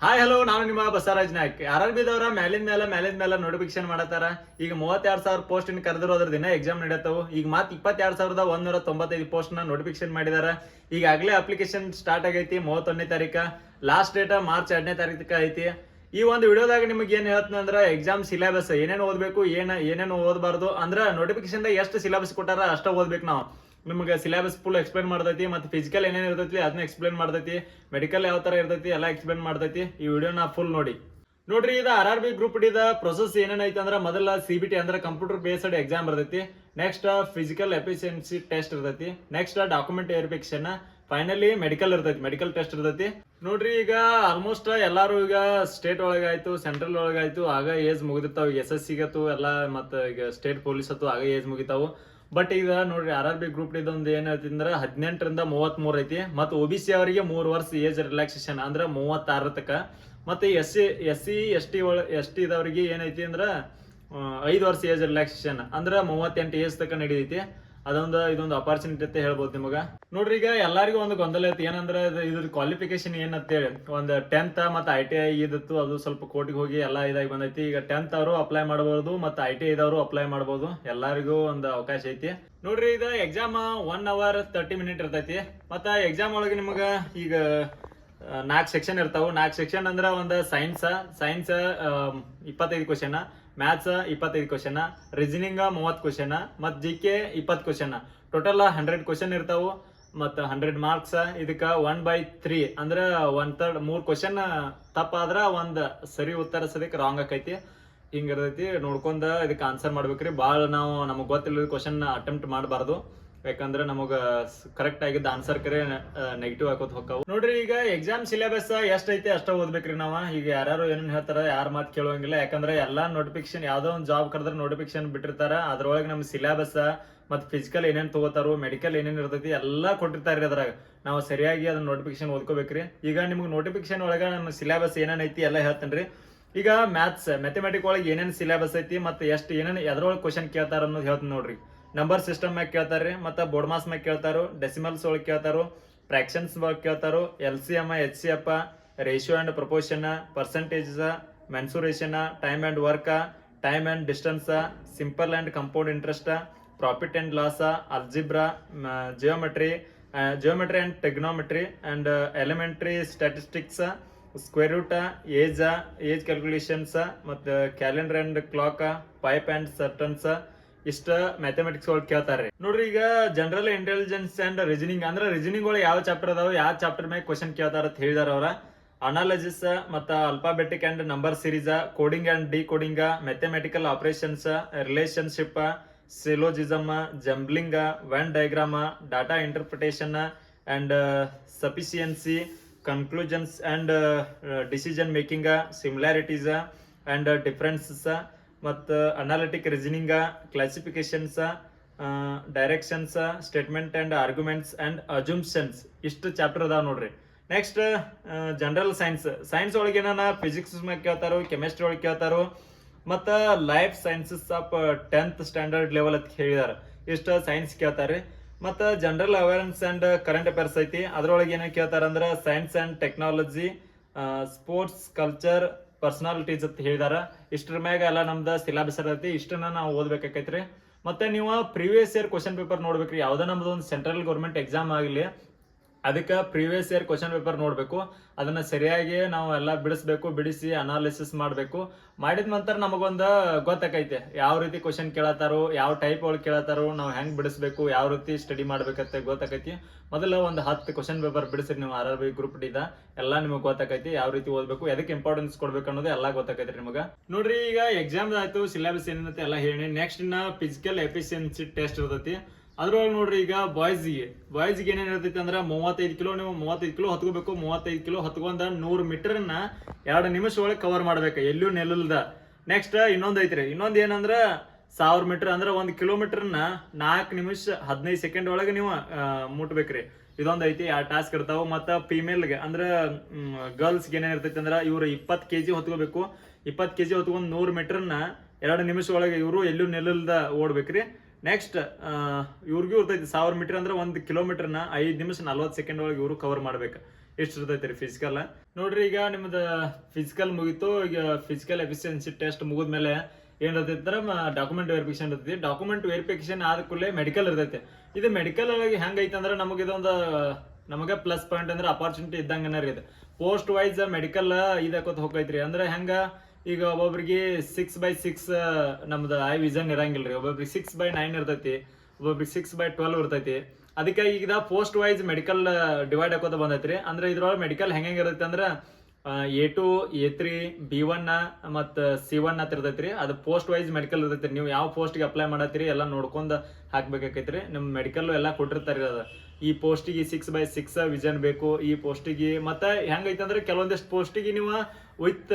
Hi hello, ನಾನು ನಿಮ್ಮ ಬಸವರಾಜ್ ನಾಯ್ಕ್. RRBದವ್ರ ಮ್ಯಾಲಿಂದ ನೋಟಿಫಿಕೇಶನ್ ಮಾಡತ್ತಾರ. ಈಗ 32,000 ಪೋಸ್ಟ್ ಕರೆದಿರೋದ್ರ ದಿನ ಎಕ್ಸಾಮ್ ನಡೆಯತ್ತವು. ಈಗ ಮಾತ್ 22,195 ಪೋಸ್ಟ್ ನ ನೋಟಿಫಿಕೇಶನ್ ಮಾಡಿದಾರ. ಈಗಾಗಲೇ ಅಪ್ಲಿಕೇಶನ್ ಸ್ಟಾರ್ಟ್ ಆಗೈತಿ 31ನೇ ತಾರೀಕ. ಲಾಸ್ಟ್ ಡೇಟ್ ಮಾರ್ಚ್ 2ನೇ ತಾರೀಕ ಐತಿ. ಈ ಒಂದು ವಿಡಿಯೋದಾಗ ನಿಮ್ಗೆ ಏನ್ ಹೇಳ್ತಂದ್ರ ಎಕ್ಸಾಮ್ ಸಿಲೆಬಸ್ ಏನೇನು ಓದ್ಬೇಕು, ಏನೇನು ಓದಬಾರ್ದು ಅಂದ್ರ ನೋಟಿಫಿಕೇಶನ್ ಎಷ್ಟು ಸಿಲೆಬಸ್ ಕೊಟ್ಟಾರ ಅಷ್ಟ ಓದ್ಬೇಕು ನಾವು. ನಿಮ್ಗೆ ಸಿಲೆಬಸ್ ಫುಲ್ ಎಕ್ಸ್ಪ್ಲೇನ್ ಮಾಡ್ತೈತಿ, ಮತ್ತೆ ಫಿಸಿಕಲ್ ಏನೇನು ಇರ್ತೈತಿ ಅದನ್ನ ಎಕ್ಸ್ಪ್ಲೇನ್ ಮಾಡ್ತೈತಿ, ಮೆಡಿಕಲ್ ಯಾವ ತರ ಇರ್ತೈತಿ ಎಲ್ಲ ಎಕ್ಸ್ಪ್ಲೇನ್ ಮಾಡ್ತೈತಿ. ಈ ವಿಡಿಯೋನ ಫುಲ್ ನೋಡ್ರಿ. ಇದು RRB ಗ್ರೂಪ್ ಡಿದ ಪ್ರೊಸೆಸ್ ಏನೇನೈತಿ ಅಂದ್ರೆ ಮೊದಲ CBT ಅಂದ್ರೆ ಕಂಪ್ಯೂಟರ್ ಬೇಸ್ಡ್ ಎಕ್ಸಾಮ್ ಇರ್ತೈತಿ. ನೆಕ್ಸ್ಟ್ ಫಿಸಿಕಲ್ ಎಫಿಷಿಯನ್ಸಿ ಟೆಸ್ಟ್ ಇರ್ತೈತಿ. Next document verification. Finally medical ಇರ್ತೈತಿ, ಮೆಡಿಕಲ್ ಟೆಸ್ಟ್ ಇರ್ತೈತಿ. ನೋಡ್ರಿ, ಈಗ ಆಲ್ಮೋಸ್ಟ್ ಎಲ್ಲಾರು ಈಗ ಸ್ಟೇಟ್ ಒಳಗಾಯ್ತು, ಸೆಂಟ್ರಲ್ ಒಳಗಾಯ್ತು, ಆಗ ಏಜ್ ಮುಗಿದಿರ್ತಾವ. SSC ಗತ್ತು ಎಲ್ಲ ಮತ್ತೆ ಈಗ ಸ್ಟೇಟ್ ಪೊಲೀಸ್ ಹತ್ತು ಆಗ ಏಜ್ ಮುಗಿತಾವು. ಬಟ್ ಈಗ ನೋಡ್ರಿ RRB ಗ್ರೂಪ್ ಇದೊಂದು ಏನ್ ಹೇಳ್ತಿ ಅಂದ್ರೆ 18ರಿಂದ 33 ಐತಿ. ಮತ್ತು OBC ಅವರಿಗೆ 3 ವರ್ಷ ಏಜ್ ರಿಲ್ಯಾಕ್ಸೇಷನ್ ಅಂದ್ರೆ 36 ತಕ. ಮತ್ತೆ SC ST ಇದವ್ರಿಗೆ ಏನೈತಿ ಅಂದ್ರ 5 ವರ್ಷ ಏಜ್ ರಿಲ್ಯಾಕ್ಸೇಷನ್ ಅಂದ್ರೆ 38 ಏಜ್ ತಕ ನಡೀತೈತಿ. ಇದೊಂದು ಅಪಾರ್ಚುನಿಟಿ ಅಂತ ಹೇಳ್ಬೋದು ನಿಮಗ. ನೋಡ್ರಿ, ಈಗ ಎಲ್ಲರಿಗೂ ಒಂದು ಗೊಂದಲ ಐತಿ ಏನಂದ್ರೆ ಇದ್ರ ಕ್ವಾಲಿಫಿಕೇಶನ್ ಏನಂತೇಳಿ. ಒಂದು 10th ಮತ್ತೆ ITI ಇದಿತ್ತು, ಅದು ಸ್ವಲ್ಪ ಕೋರ್ಟಿಗೆ ಹೋಗಿ ಎಲ್ಲ ಇದಾಗಿ ಬಂದೈತಿ. ಈಗ 10th ಅವರು ಅಪ್ಲೈ ಮಾಡಬಹುದು, ಮತ್ತೆ ITI ಇದವರು ಅಪ್ಲೈ ಮಾಡಬಹುದು. ಎಲ್ಲರಿಗೂ ಒಂದು ಅವಕಾಶ ಐತಿ. ನೋಡ್ರಿ, ಇದು ಎಕ್ಸಾಮ್ 1 hour 30 minutes ಇರ್ತೈತಿ. ಮತ್ತ ಎಕ್ಸಾಮ್ ಒಳಗೆ ನಿಮಗ ಈಗ 4 ಸೆಕ್ಷನ್ ಇರ್ತಾವ. 4 ಸೆಕ್ಷನ್ ಅಂದ್ರ ಒಂದು science 25 question, maths 25 question, reasoning 30 question, ಮತ್ GK 20 ಕ್ವಶನ್. ಟೋಟಲ್ 100 ಕ್ವಶನ್ ಇರ್ತಾವು. ಮತ್ತ 100 ಮಾರ್ಕ್ಸ್. ಇದಕ್ಕ 1/3 ಅಂದ್ರ 1/3 3 ಕ್ವಶನ್ ತಪ್ಪಾದ್ರ ಒಂದ್ ಸರಿ ಉತ್ತರ ಸದ್ಯಕ್ಕೆ ರಾಂಗ್ ಆಕೈತಿ. ಹಿಂಗ ಇರ್ತೈತಿ. ನೋಡ್ಕೊಂಡ ಇದಕ್ಕೆ ಆನ್ಸರ್ ಮಾಡ್ಬೇಕ್ರಿ. ಭಾಳ ನಮಗ್ ಗೊತ್ತಿಲ್ಲ ಕ್ವಶನ್ ಅಟೆಂಪ್ಟ್ ಮಾಡಬಾರ್ದು. ಯಾಕಂದ್ರೆ ನಮಗ ಕರೆಕ್ಟ್ ಆಗಿದ್ದ ಆನ್ಸರ್ ಕರೆ ನೆಗೆಟಿವ್ ಹಾಕೋತ್ ಹೋಗ್ತಾವ. ನೋಡ್ರಿ, ಈಗ ಎಕ್ಸಾಮ್ ಸಿಲೆಬಸ್ ಎಷ್ಟೈತಿ ಅಷ್ಟ ಓದ್ಬೇಕ್ರಿ ನಾವ. ಈಗ ಯಾರು ಏನೇನ್ ಹೇಳ್ತಾರ ಯಾರ ಮಾತು ಕೇಳುವಂಗಿಲ್ಲ. ಯಾಕಂದ್ರೆ ಎಲ್ಲಾ ನೋಟಿಫಿಕೇಶನ್ ಯಾವ್ದೋ ಒಂದ್ ಜಾಬ್ ಕರೆದ್ರೆ ನೋಟಿಫಿಕೇಶನ್ ಬಿಟ್ಟಿರ್ತಾರ. ಅದ್ರೊಳಗೆ ನಮ್ ಸಿಲೆಬಸ್ ಮತ್ ಫಿಸಿಕಲ್ ಏನೇನ್ ತಗೋತಾರೋ, ಮೆಡಿಕಲ್ ಏನೇನ್ ಇರ್ತೈತಿ ಎಲ್ಲಾ ಕೊಟ್ಟಿರ್ತಾರ್ರಿ. ಅದ್ರಾಗ ನಾವು ಸರಿಯಾಗಿ ಅದನ್ನ ನೋಟಿಫಿಕೇಶನ್ ಓದ್ಕೋಬೇಕ್ರಿ. ಈಗ ನಿಮ್ಗೆ ನೋಟಿಫಿಕೇಶನ್ ಒಳಗ ನಮ್ಮ ಸಿಲೆಬಸ್ ಏನೇನೈತಿ ಎಲ್ಲ ಹೇಳ್ತೇನ್ರಿ. ಈಗ ಮ್ಯಾಥಮೆಟಿಕ್ ಒಳಗೆ ಏನೇನ್ ಸಿಲೆಬಸ್ ಐತಿ ಮತ್ತೆ ಎಷ್ಟು ಏನೇನ್ ಎದ್ರೊಳಗೆ ಕ್ವಶನ್ ಕೇಳ್ತಾರ ಅನ್ನೋದು ಹೇಳ್ತೀನಿ ನೋಡ್ರಿ. ನಂಬರ್ ಸಿಸ್ಟಮ್ ಮ್ಯಾಗ ಕೇಳ್ತಾರ್ರಿ, ಮತ್ತೆ ಬೋರ್ಡ್ ಮಾಸ್ ಮ್ಯಾಗ ಕೇಳ್ತಾರೋ, ಡೆಸಿಮಲ್ಸ್ ಒಳಗೆ ಕೇಳ್ತಾರೋ, ಫ್ರಾಕ್ಷನ್ಸ್ ಒಳಗೆ ಕೇಳ್ತಾರೋ, LCM HCF, ratio and proportion, percentage, mensuration, time and work, time and distance, simple and compound interest, profit and loss, algebra, geometry and trigonometry and elementary statistics, square root, age calculations, ಮತ್ತು calendar and clock, pipe and cisterns. ಇಷ್ಟ mathematics ಒಳಗೆ ಕೇಳ್ತಾರೆ ನೋಡ್ರಿ. ಈಗ general intelligence and reasoning ಅಂದ್ರೆ reasoning ಒಳಗೆ ಯಾವ chapter ಅದಾವ, ಯಾವ ಚಾಪ್ಟರ್ ಮೇಲೆ ಕ್ವಶನ್ ಕೇಳ್ತಾರ ಅಂತ ಹೇಳಿದಾರ ಅವ್ರ. ಅನಾಲಿಸಿಸ್ ಮತ್ತು alphabetic and number series, coding and decoding, mathematical operations, relationship, syllogism, jumbling, Venn diagram, data interpretation and sufficiency, conclusions and decision making, similarities and differences, ಮತ್ತು analytic reasoning, classifications, directions, statement and arguments and assumptions. ಇಷ್ಟು chapter ಅದಾವ ನೋಡ್ರಿ. Next general science ಒಳಗೆ ಏನಾನ physics ಮ್ಯಾಗ ಕೇಳ್ತಾರೋ, chemistry ಒಳಗೆ ಕೇಳ್ತಾರೋ, ಮತ್ತು life sciences of 10th standard level ಅಂತ ಹೇಳಿದಾರೆ. ಇಷ್ಟು ಸೈನ್ಸ್ ಕೇಳ್ತಾರೆ. ಮತ್ತು general awareness and current affairs ಐತಿ. ಅದ್ರೊಳಗೆ ಏನೇನು ಕೇಳ್ತಾರ ಅಂದ್ರೆ science and technology, sports, culture, personalities ಅಂತ ಹೇಳಿದಾರ. ಇಷ್ಟ್ರ ಮ್ಯಾಗ ಎಲ್ಲ ನಮ್ದು ಸಿಲೆಬಸ್ ಇರೈತಿ. ಇಷ್ಟನ್ನ ನಾವು ಓದ್ಬೇಕಾಕೈತ್ರಿ. ಮತ್ತೆ ನೀವು ಪ್ರೀವಿಯಸ್ ಇಯರ್ ಕ್ವಶನ್ ಪೇಪರ್ ನೋಡ್ಬೇಕ್ರಿ. ಯಾವ್ದೋ ನಮ್ದು ಒಂದು ಸೆಂಟ್ರಲ್ ಗೌರ್ಮೆಂಟ್ ಎಕ್ಸಾಮ್ ಆಗಲಿ, ಅದಕ್ಕೆ ಪ್ರೀವಿಯಸ್ ಇಯರ್ ಕ್ವಶನ್ ಪೇಪರ್ ನೋಡ್ಬೇಕು. ಅದನ್ನ ಸರಿಯಾಗಿ ನಾವು ಎಲ್ಲ ಬಿಡಿಸಿ ಅನಾಲಿಸಿಸ್ ಮಾಡಬೇಕು. ಮಾಡಿದ ನಂತರ ನಮಗೊಂದು ಗೊತ್ತಾಕೈತೆ ಯಾವ ರೀತಿ ಕ್ವಶನ್ ಕೇಳತ್ತಾರೋ, ಯಾವ ಟೈಪ್ ಒಳಗೆ ಕೇಳತ್ತಾರೋ, ನಾವು ಹೆಂಗ್ ಬಿಡಿಸ್ಬೇಕು, ಯಾವ ರೀತಿ ಸ್ಟಡಿ ಮಾಡ್ಬೇಕಂತ ಗೊತ್ತಾಕೈತಿ. ಮೊದಲ ಒಂದು 10 ಕ್ವಶನ್ ಪೇಪರ್ ಬಿಡಿಸ್ರಿ ನೀವು RRB ಗ್ರೂಪ್ ಡಿದ. ಎಲ್ಲ ನಿಮಗೆ ಗೊತ್ತಾಕೈತಿ ಯಾವ ರೀತಿ ಓದ್ಬೇಕು, ಎದಕ್ಕೆ ಇಂಪಾರ್ಟೆನ್ಸ್ ಕೊಡ್ಬೇಕು ಅನ್ನೋದು ಎಲ್ಲ ಗೊತ್ತಾಕೈತ್ರಿ ನಿಮಗೆ. ನೋಡ್ರಿ, ಈಗ ಎಕ್ಸಾಮ್ ಆಯ್ತು, ಸಿಲೆಬಸ್ ಏನಂತ ಎಲ್ಲ ಹೇಳಿ. ನೆಕ್ಸ್ಟ್ ಇನ್ನ ಫಿಸಿಕಲ್ ಎಫಿಷಿಯನ್ಸಿ ಟೆಸ್ಟ್ ಇರ್ತೈತಿ. ಅದ್ರೊಳಗೆ ನೋಡ್ರಿ, ಈಗ ಬಾಯ್ಸ್ಗೆ ಏನೇನ್ ಇರ್ತೈತಿ ಅಂದ್ರೆ 35 ಕಿಲೋ ನೀವು 35 ಕಿಲೋ ಹತ್ಕೋಬೇಕು. 35 ಕಿಲೋ ಹತ್ಕೊಂಡ 100 ಮೀಟರ್ನ 2 ನಿಮಿಷ ಒಳಗೆ ಕವರ್ ಮಾಡ್ಬೇಕು, ಎಲ್ಲೂ ನಿಲ್ಲಲ್ದ. ನೆಕ್ಸ್ಟ್ ಇನ್ನೊಂದ್ ಐತ್ರಿ. ಇನ್ನೊಂದ್ ಏನಂದ್ರ 1000 ಮೀಟರ್ ಅಂದ್ರೆ 1 ಕಿಲೋಮೀಟರ್ನ 4 ನಿಮಿಷ 15 ಸೆಕೆಂಡ್ ಒಳಗೆ ನೀವು ಮುಟ್ಬೇಕ್ರಿ. ಇದೊಂದ್ ಐತಿ. ಆ ಟಾಸ್ಕ್ ಇರ್ತಾವ. ಮತ್ತ ಫಿಮೇಲ್ಗೆ ಅಂದ್ರೆ ಗರ್ಲ್ಸ್ಗೆ ಏನೇನ್ ಇರ್ತೈತಿ ಅಂದ್ರ ಇವ್ರು 20 kg ಹೊತ್ಕೋಬೇಕು. 20 kg ಹೊತ್ಕೊಂಡ್ 100 ಮೀಟರ್ನ 2 ನಿಮಿಷ ಒಳಗೆ ಇವರು ಎಲ್ಲೂ ನಿಲ್ಲಲ್ದ ಓಡ್ಬೇಕ್ರಿ. ನೆಕ್ಸ್ಟ್ ಇವ್ರಿಗೂ ಇರ್ತೈತಿ 1000 ಮೀಟರ್ ಅಂದ್ರೆ 1 ಕಿಲೋಮೀಟರ್ನ 5 ನಿಮಿಷ 40 ಸೆಕೆಂಡ್ ಒಳಗೆ ಇವರು ಕವರ್ ಮಾಡ್ಬೇಕು. ಇಷ್ಟು ಇರ್ತೈತಿ ರೀ ಫಿಸಿಕಲ್. ನೋಡ್ರಿ ಈಗ ನಿಮ್ದು ಫಿಸಿಕಲ್ ಮುಗೀತು. ಈಗ ಫಿಸಿಕಲ್ ಎಫಿಷಿಯನ್ಸಿ ಟೆಸ್ಟ್ ಮುಗಿದ್ಮೇಲೆ ಏನ್ ಇರ್ತೈತಿ ಡಾಕ್ಯುಮೆಂಟ್ ವೆರಿಫಿಕೇಶನ್ ಇರ್ತೈತಿ. ಡಾಕ್ಯುಮೆಂಟ್ ವೆರಿಫಿಕೇಶನ್ ಆದ ಕೂಡಲೇ ಮೆಡಿಕಲ್ ಇರ್ತೈತಿ. ಇದು ಮೆಡಿಕಲ್ ಆಗಿ ಹೆಂಗೈತೆ ಅಂದ್ರೆ ನಮಗೆ ಇದೊಂದು ನಮಗೆ ಪ್ಲಸ್ ಪಾಯಿಂಟ್ ಅಂದ್ರೆ ಅಪಾರ್ಚುನಿಟಿ ಇದ್ದಂಗನ ರೀ ಇದು. ಪೋಸ್ಟ್ ವೈಸ್ ಮೆಡಿಕಲ್ ಇದಕ್ಕೋತ ಹೋಗೈತ್ರಿ. ಅಂದ್ರೆ ಹೆಂಗ ಈಗ ಒಬ್ಬೊಬ್ರಿಗೆ 6/6 ನಮ್ದು ಐ ವಿಷನ್ ಇರಂಗಿಲ್ರಿ, ಒಬ್ಬೊಬ್ರಿಗೆ 6/9 ಇರ್ತೈತಿ, ಒಬ್ಬೊಬ್ರಿಗೆ 6/12 ಇರ್ತೈತಿ. ಅದಕ್ಕೆ ಈಗ ಪೋಸ್ಟ್ ವೈಸ್ ಮೆಡಿಕಲ್ ಡಿವೈಡ್ ಹಾಕೋತ ಬಂದೈತ್ರಿ. ಅಂದ್ರೆ ಇದ್ರೊಳಗೆ ಮೆಡಿಕಲ್ ಹೆಂಗೆ ಇರುತ್ತೆ ಅಂದ್ರೆ A2, A3, B1 ಮತ್ತು C1 ಅಂತ ಇರ್ತೈತ್ರಿ. ಅದು ಪೋಸ್ಟ್ ವೈಸ್ ಮೆಡಿಕಲ್ ಇರ್ತೈತ್ರಿ. ನೀವು ಯಾವ ಪೋಸ್ಟ್ಗೆ ಅಪ್ಲೈ ಮಾಡತ್ತೀರಿ ಎಲ್ಲ ನೋಡ್ಕೊಂಡ್ ಹಾಕ್ಬೇಕಾಕೈತ್ರಿ. ನಿಮ್ ಮೆಡಿಕಲ್ ಎಲ್ಲ ಕೊಟ್ಟಿರ್ತಾರಿ. ಅದು ಈ ಪೋಸ್ಟಿಗೆ 6/6 ವಿಷನ್ ಬೇಕು, ಈ ಪೋಸ್ಟಿಗೆ ಮತ್ತೆ ಹೆಂಗೈತೆ ಅಂದ್ರೆ ಕೆಲವೊಂದಿಷ್ಟು ಪೋಸ್ಟಿಗೆ ನೀವು ವಿತ್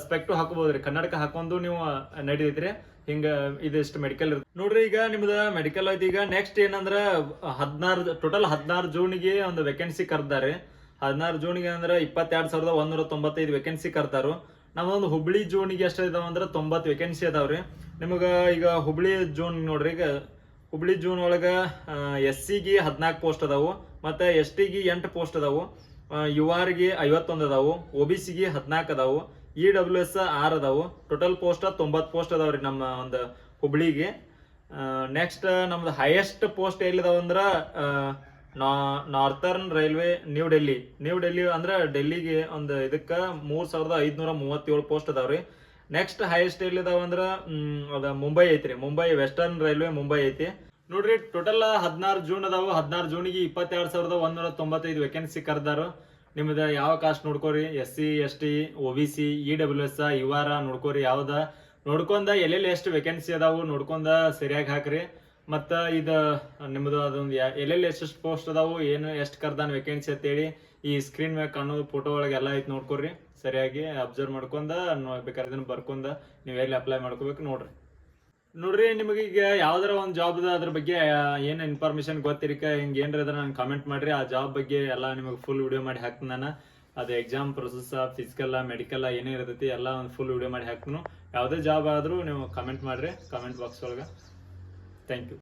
ಸ್ಪೆಕ್ಟು ಹಾಕೋಬಹುದ್ರಿ, ಕನ್ನಡಕ ಹಾಕೊಂಡು ನೀವು ನಡೀತೈತ್ರಿ. ಹಿಂಗ ಇದಿಷ್ಟು ಮೆಡಿಕಲ್ ಇರುತ್ತೆ ನೋಡ್ರಿ. ಈಗ ನಿಮ್ದ ಮೆಡಿಕಲ್ ಐತಿ. ಈಗ ನೆಕ್ಸ್ಟ್ ಏನಂದ್ರ 16 ಜೂನ್ಗೆ ಒಂದು ವೇಕೆನ್ಸಿ ಕರ್ದಾರೆ. 16 ಜೂನ್ಗೆ ಅಂದ್ರೆ 22,195 ವೇಕೆನ್ಸಿ ಕರ್ತಾರು. ನಮ್ಮದೊಂದು ಹುಬ್ಳಿ ಜೂನ್ಗೆ ಎಷ್ಟು ಇದಾವ ಅಂದ್ರೆ 90 ವೇಕೆನ್ಸಿ ಅದಾವ್ರಿ. ನಿಮಗ ಈಗ ಹುಬ್ಳಿ ಜೂನ್ ನೋಡ್ರಿ. ಈಗ ಹುಬ್ಳಿ ಜೂನ್ ಒಳಗ SCಗೆ 14 ಪೋಸ್ಟ್ ಅದಾವು, ಮತ್ತೆ STಗೆ 8 ಪೋಸ್ಟ್ ಅದಾವು, URಗೆ 51 ಅದಾವು, OBCಗೆ 14 ಅದಾವು, EWS 6 ಅದಾವು. ಟೋಟಲ್ ಪೋಸ್ಟ್ 90 ಪೋಸ್ಟ್ ಅದಾವ್ರಿ ನಮ್ಮ ಒಂದು ಹುಬ್ಳಿಗೆ. ನೆಕ್ಸ್ಟ್ ನಮ್ದು ಹೈಯೆಸ್ಟ್ ಪೋಸ್ಟ್ ಎಲ್ಲಿದಾವ ಅಂದ್ರ ನಾರ್ತರ್ನ್ ರೈಲ್ವೆ ನ್ಯೂ ಡೆಲ್ಲಿ ಅಂದ್ರೆ ಡೆಲ್ಲಿಗೆ ಒಂದು ಇದಕ್ಕ 3,537 ಪೋಸ್ಟ್ ಅದಾವ್ರಿ. ನೆಕ್ಸ್ಟ್ ಹೈಯೆಸ್ಟ್ ಎಲ್ಲಿದಾವ ಅಂದ್ರ ಅದ ಮುಂಬೈ ಐತ್ರಿ. ಮುಂಬೈ ವೆಸ್ಟರ್ನ್ ರೈಲ್ವೆ ಮುಂಬೈ ಐತಿ ನೋಡ್ರಿ. ಟೋಟಲ್ 16 ಜೂನ್ ಅದಾವು. 16 ಜೂನಿಗೆ 22,195 ವೇಕೆನ್ಸಿ ಕರ್ದಾರು. ನಿಮ್ದ ಯಾವ ಕಾಸ್ಟ್ ನೋಡ್ಕೋರಿ, SC ST OBC EWS UR ನೋಡ್ಕೋರಿ. ಯಾವ್ದ ನೋಡ್ಕೊಂಡ ಎಲ್ಲೆಲ್ಲಿ ಎಷ್ಟು ವೇಕೆನ್ಸಿ ಅದಾವು ನೋಡ್ಕೊಂಡ ಸರಿಯಾಗಿ ಹಾಕ್ರಿ. ಮತ್ತ ಇದು ನಿಮ್ದು ಅದೊಂದು ಎಲ್ಲೆಲ್ಲಿ ಎಷ್ಟೆಷ್ಟು ಪೋಸ್ಟ್ ಅದಾವು, ಏನು ಎಷ್ಟು ಕರ್ದಾನ ವೇಕೆನ್ಸಿ ಅಂತೇಳಿ ಈ ಸ್ಕ್ರೀನ್ ಮ್ಯಾಗ ಕಾಣೋದು ಫೋಟೋ ಒಳಗೆ ಎಲ್ಲ ಐತಿ ನೋಡ್ಕೊರಿ. ಸರಿಯಾಗಿ ಅಬ್ಸರ್ವ್ ಮಾಡ್ಕೊಂಡ ಬೇಕಾದ್ರೆ ಇದನ್ನ ಬರ್ಕೊಂಡ ನೀವು ಎಲ್ಲಿ ಅಪ್ಲೈ ಮಾಡ್ಕೋಬೇಕು ನೋಡ್ರಿ. ನಿಮಗೆ ಈಗ ಯಾವ್ದಾರ ಒಂದು ಜಾಬ್ ಅದ್ರ ಬಗ್ಗೆ ಏನು ಇನ್ಫಾರ್ಮೇಶನ್ ಗೊತ್ತಿರಿಕ ಹಿಂಗೆ ಏನ್ರ ಅದ್ರ ನಾನು ಕಾಮೆಂಟ್ ಮಾಡ್ರಿ. ಆ ಜಾಬ್ ಬಗ್ಗೆ ಎಲ್ಲ ನಿಮಗೆ ಫುಲ್ ವಿಡಿಯೋ ಮಾಡಿ ಹಾಕ್ತೀನಿ ನಾನು. ಅದು ಎಕ್ಸಾಮ್ ಪ್ರೊಸೆಸ್, ಫಿಸಿಕಲ್, ಮೆಡಿಕಲ್ ಏನೇ ಇರ್ತೈತಿ ಎಲ್ಲ ಒಂದು ಫುಲ್ ವಿಡಿಯೋ ಮಾಡಿ ಹಾಕ್ತೀನಿ. ಯಾವುದೇ ಜಾಬ್ ಆದರೂ ನೀವು ಕಾಮೆಂಟ್ ಮಾಡ್ರಿ ಕಾಮೆಂಟ್ ಬಾಕ್ಸ್ ಒಳಗೆ. Thank you.